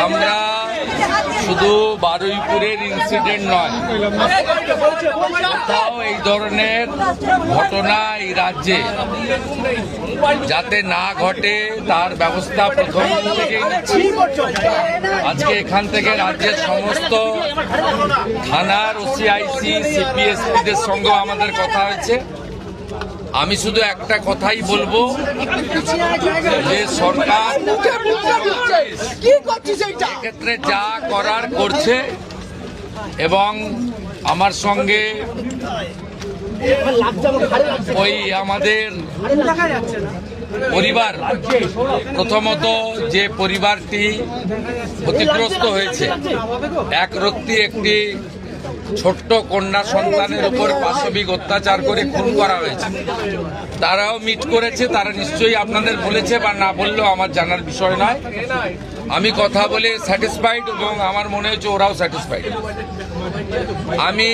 আমরা শুধু বারুইপুরের ইনসিডেন্ট নয়, কোথাও এই ধরনের ঘটনা এই রাজ্যে যাতে না ঘটে তার ব্যবস্থা প্রথম থেকেই নিচ্ছি। আজকে এখান থেকে রাজ্যের সমস্ত থানার ওসিআইসি সিপিএসপিদের সঙ্গেও আমাদের কথা হয়েছে। আমি শুধু একটা কথাই বলবো যে সরকার ক্ষেত্রে যা করার করছে এবং আমার সঙ্গে ওই আমাদের পরিবার, প্রথমত যে পরিবারটি ক্ষতিগ্রস্ত হয়েছে, এক রত্তি একটি ছোট্ট কন্যা সন্তানের উপর পাশবিক অত্যাচার করে খুন করা হয়েছে, তারাও মিট করেছে। তারা নিশ্চয়ই আপনাদের বলেছে বা না বললেও আমার জানার বিষয় নয়। আমি কথা বলে স্যাটিসফাইড এবং আমার মনে হচ্ছে ওরাও স্যাটিসফাইড। আমি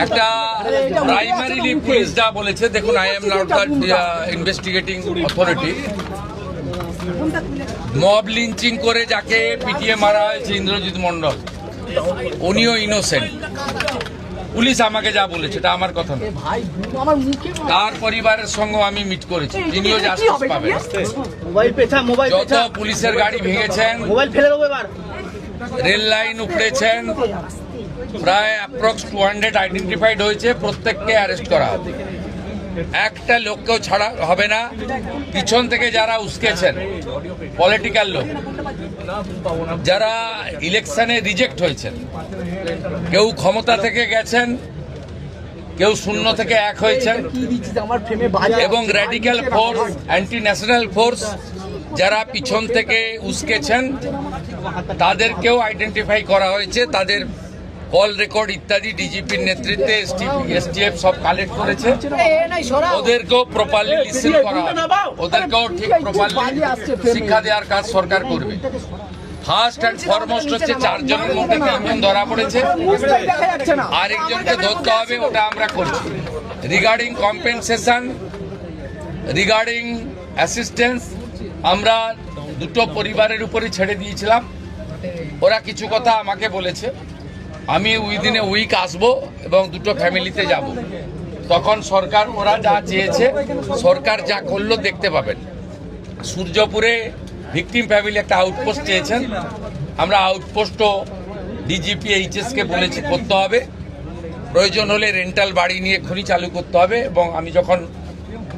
একটা প্রাইমারিলি পুলিশ যা বলেছে, দেখুন, I am not the investigating authority. Mob lynching করে যাকে পিটিয়ে মারা হয়েছে ইন্দ্রজিৎ মন্ডল, উনিও ইনোসেন্ট। পুলিশ আমাকে যা বলেছে এটা আমার কথা নয়। তার পরিবারের সঙ্গে আমি মিট করেছি, তিনিও জাস্টিস পাবেন। যত পুলিশের গাড়ি ভেঙেছেন, রেল লাইন উপড়েছেন, প্রায় অ্যাপ্রক্স 200 আইডেন্টিফাইড হয়েছে, প্রত্যেককে অ্যারেস্ট করা হবে। একটা লোককেও ছাড়া হবে না। পিছন থেকে যারা উস্কেছেন, পলিটিক্যাল লোক যারা ইলেকশনে রিজেক্ট হয়েছেন, কেউ ক্ষমতা থেকে গেছেন, কেউ শূন্য থেকে এক হয়েছেন, এবং radical force, anti national force যারা পিছন থেকে উস্কেছেন, তাদেরকেও আইডেন্টিফাই করা হয়েছে। তাদের কল রেকর্ড ইত্যাদি ডিজিপির নেতৃত্বে এসটিএফ সব কালেক্ট করেছে। ওদেরকেও প্রপারলি লিসেন করা, ওদেরকেও ঠিক প্রপারলি শিক্ষা দেওয়ার কাজ সরকার করবে। ফার্স্ট অ্যান্ড ফরমোস্ট হচ্ছে 4 জনের মধ্যে 3 জন ধরা পড়েছে, আরেকজনকে ধরতে হবে, ওটা আমরা করছি। রিগার্ডিং কম্পেনসেশন, রিগার্ডিং অ্যাসিস্ট্যান্স, আমরা দুটো পরিবারের উপরই ছেড়ে দিয়েছিলাম। ওরা কিছু কথা আমাকে বলেছে, আমি উইদিন এ উইক আসবো এবং দুটো ফ্যামিলিতে যাব। তখন সরকার, ওরা যা চেয়েছে, সরকার যা করলো দেখতে পাবেন। সূর্যপুরে ভিকটিম ফ্যামিলি একটা আউটপোস্ট চেয়েছেন, আমরা আউটপোস্টও ডিজিপি এইচএসকে বলেছি করতে হবে। প্রয়োজন হলে রেন্টাল বাড়ি নিয়ে খনি চালু করতে হবে, এবং আমি যখন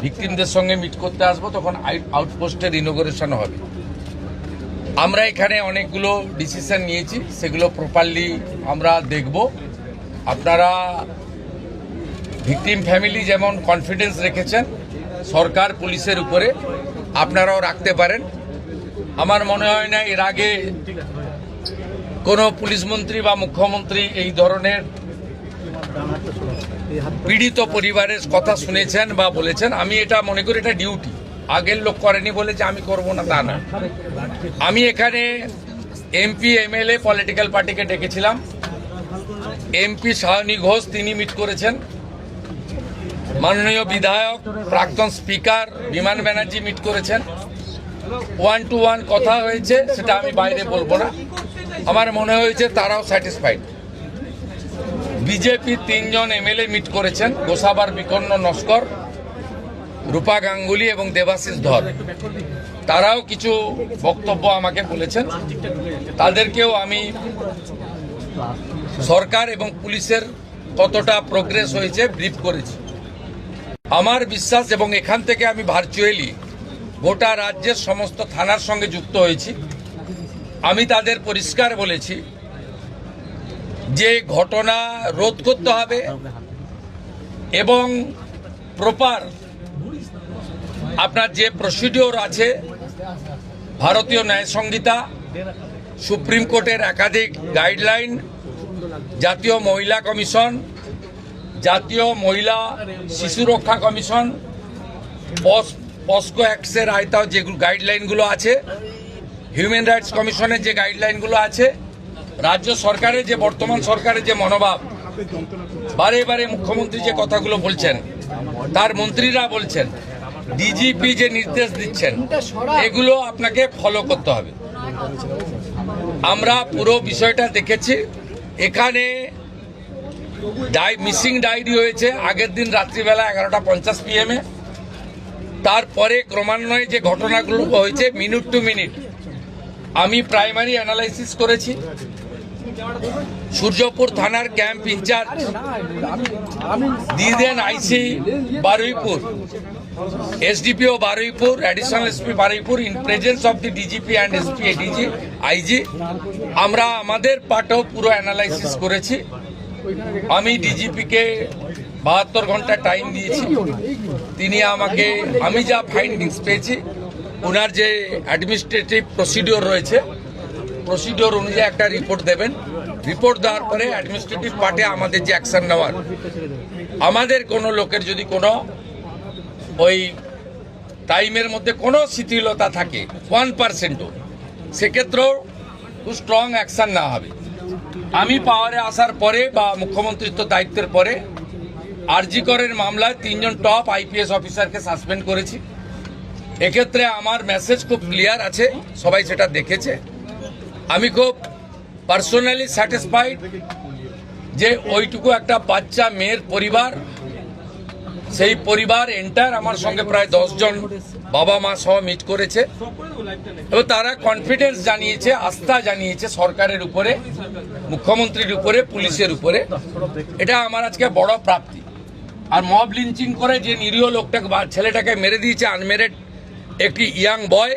ভিকটিমদের সঙ্গে মিট করতে আসবো তখন আউটপোস্টের ইনোগ্রেশন হবে। আমরা এখানে অনেকগুলো ডিসিশন নিয়েছি, সেগুলো প্রপারলি আমরা দেখব। আপনারা ভিকটিম ফ্যামিলি যেমন কনফিডেন্স রেখেছেন সরকার পুলিশের উপরে, আপনারাও রাখতে পারেন। আমার মনে হয় না এর আগে কোনো পুলিশ মন্ত্রী বা মুখ্যমন্ত্রী এই ধরনের পীড়িত পরিবারের কথা শুনেছেন বা বলেছেন। আমি এটা মনে করি এটা ডিউটি, আগের লোক করেনি বলে যে আমি করব না তা না। আমি এখানে এমপি এমএলএ পলিটিক্যাল পার্টিকে ডেকেছিলাম। এমপি সায়নী ঘোষ তিনি মিট করেছেন, মাননীয় বিধায়ক প্রাক্তন স্পিকার বিমান ব্যানার্জি মিট করেছেন। 1-to-1 কথা হয়েছে, সেটা আমি বাইরে বলবো না। আমার মনে হয়েছে তারাও স্যাটিসফাইড। বিজেপি 3 জন এমএলএ মিট করেছেন, গোসাবার বিকন্ন নস্কর, রূপা গাঙ্গুলি এবং দেবাশিস ধর। তারাও কিছু বক্তব্য আমাকে বলেছেন, তাদেরকেও আমি সরকার এবং পুলিশের কতটা প্রোগ্রেস হয়েছে ব্রিফ করেছি। আমার বিশ্বাস, এবং এখান থেকে আমি ভার্চুয়ালি গোটা রাজ্যের সমস্ত থানার সঙ্গে যুক্ত হয়েছি, আমি তাদের পরিষ্কার বলেছি যে ঘটনা রোধ করতে হবে এবং প্রপার আপনার যে প্রসিডিওর আছে, ভারতীয় ন্যায় সংহিতা, সুপ্রিম কোর্টের একাধিক গাইডলাইন, জাতীয় মহিলা কমিশন, জাতীয় মহিলা শিশু রক্ষা কমিশন, পস্কো অ্যাক্টসের আয়তাও যে গাইডলাইনগুলো আছে, হিউম্যান রাইটস কমিশনের যে গাইডলাইনগুলো আছে, রাজ্য সরকারের যে বর্তমান সরকারের যে মনোভাব, বারে বারে মুখ্যমন্ত্রী যে কথাগুলো বলছেন, তার মন্ত্রীরা বলছেন, ডিজিপি যে নির্দেশ দিচ্ছেন এগুলো আপনাকে ফলো করতে হবে। আমরা পুরো বিষয়টা দেখেছি। এখানে মিসিং ডায়েরি হয়েছে আগের দিন রাত্রিবেলা 11:50 PM। তারপরে ক্রমান্বয়ে যে ঘটনাগুলো হয়েছে মিনিট টু মিনিট আমি প্রাইমারি অ্যানালাইসিস করেছি। সূর্যপুর থানার ক্যাম্প ইনচার্জ দিদেন IC Baruipur, SDPO Baruipur, additional SP Baruipur in presence of the DGP and SP ADG IG আমরা আমাদের পার্টও পুরো অ্যানালাইসিস করেছি। আমি ডিজিপিকে 72 ঘন্টা টাইম দিয়েছি। তিনি আমাকে আমি যা ফাইন্ডিংস পেয়েছি ওনার যে অ্যাডমিনিস্ট্রেটিভ প্রসিডিওর রয়েছে প্রসিডিওর অনুযায়ী একটা রিপোর্ট দেবেন। রিপোর্ট দেওয়ার পরে অ্যাডমিনিস্ট্রেটিভ পার্টে আমাদের যে অ্যাকশন নেওয়ার, আমাদের কোনো লোকের যদি কোনো ওই টাইমের মধ্যে কোনো শিথিলতা থাকে 1%ও, সেক্ষেত্রেও খুব স্ট্রং অ্যাকশন নেওয়া হবে। আমি পাওয়ারে আসার পরে বা মুখ্যমন্ত্রিত্ব দায়িত্বের পরে আরজি করের মামলায় 3 জন টপ আইপিএস অফিসারকে সাসপেন্ড করেছি। এক্ষেত্রে আমার মেসেজ খুব ক্লিয়ার আছে, সবাই সেটা দেখেছে। আমি খুব পার্সোনালি স্যাটিসফাইড যে ওইটুকু একটা বাচ্চা মেয়ের পরিবার, সেই পরিবার এন্টার আমার সঙ্গে প্রায় 10 জন বাবা মা সহ মিট করেছে এবং তারা কনফিডেন্স জানিয়েছে, আস্থা জানিয়েছে সরকারের উপরে, মুখ্যমন্ত্রীর উপরে, পুলিশের উপরে। এটা আমার আজকে বড় প্রাপ্তি। আর মব লিঞ্চিং করে যে নিরীহ লোকটাকে বা ছেলেটাকে মেরে দিয়েছে, আনমেরিড একটি ইয়াং বয়,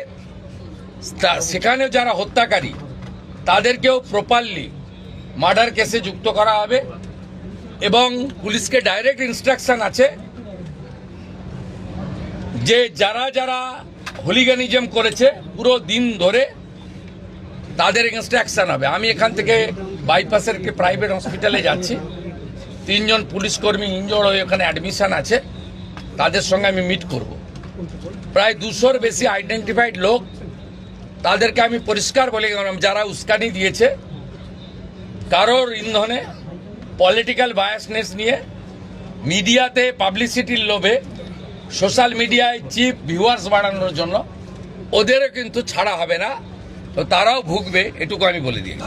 সেখানেও যারা হত্যাকারী তাদেরকেও প্রপারলি মার্ডার কেসে যুক্ত করা হবে এবং পুলিশকে ডাইরেক্ট ইনস্ট্রাকশন আছে যে যারা যারা হুলিগানিজম করেছে পুরো দিন ধরে তাদের এগেনস্টে অ্যাকশন হবে। আমি এখান থেকে বাইপাসের একটি প্রাইভেট হসপিটালে যাচ্ছি। 3 জন পুলিশ কর্মী ইনজোর্ড হয়ে ওখানে অ্যাডমিশন আছে, তাদের সঙ্গে আমি মিট করব। প্রায় 200-র বেশি আইডেন্টিফাইড লোক, তাদেরকে আমি পরিষ্কার বলে গেলাম যারা উস্কানি দিয়েছে কারোর ইন্ধনে, পলিটিক্যাল বায়াসনেস নিয়ে, মিডিয়াতে পাবলিসিটির লোভে, সোশ্যাল মিডিয়ায় চিপ ভিউয়ার্স বাড়ানোর জন্য ওদেরও কিন্তু ছাড়া হবে না, তো তারাও ভুগবে, এটুকু আমি বলে দিই।